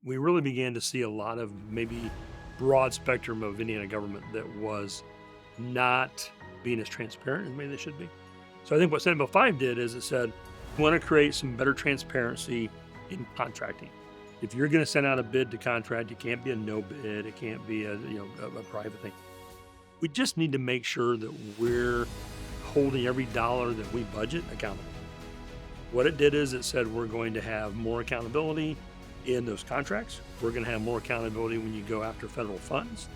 we really began to see a lot of maybe broad spectrum of Indiana government that was not being as transparent as maybe they should be. So I think what Senate Bill 5 did is it said, we want to create some better transparency in contracting. If you're going to send out a bid to contract, it can't be a no bid. It can't be a private thing. We just need to make sure that we're holding every dollar that we budget accountable. What it did is it said we're going to have more accountability in those contracts. We're going to have more accountability when you go after federal funds.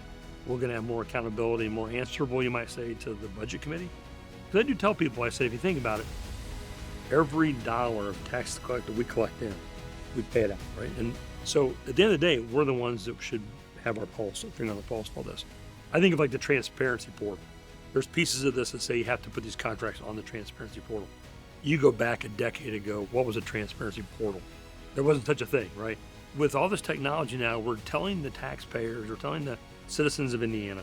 We're going to have more accountability, more answerable, you might say, to the budget committee. Because I do tell people, I say, if you think about it, every dollar of tax collected we collect in, we pay it out, right? And so at the end of the day, we're the ones that should have our pulse, finger on the pulse of all this. I think of like the transparency portal. There's pieces of this that say you have to put these contracts on the transparency portal. You go back a decade ago, what was a transparency portal? There wasn't such a thing, right? With all this technology now, we're telling the taxpayers, we're telling the citizens of Indiana,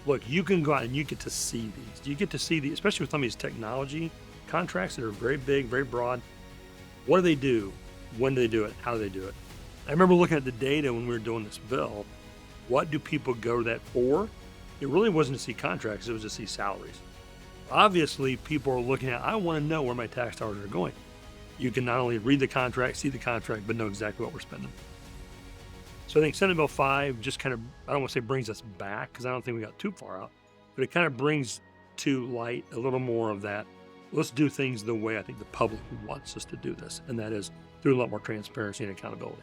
look, you can go out and you get to see these. You get to see these, especially with some of these technology contracts that are very big, very broad. What do they do? When do they do it? How do they do it? I remember looking at the data when we were doing this bill. What do people go to that for? It really wasn't to see contracts, it was to see salaries. Obviously, people are looking at, I want to know where my tax dollars are going. You can not only read the contract, see the contract, but know exactly what we're spending. So I think Senate Bill 5 just kind of, I don't want to say brings us back, because I don't think we got too far out, but it kind of brings to light a little more of that. Let's do things the way I think the public wants us to do this, and that is through a lot more transparency and accountability.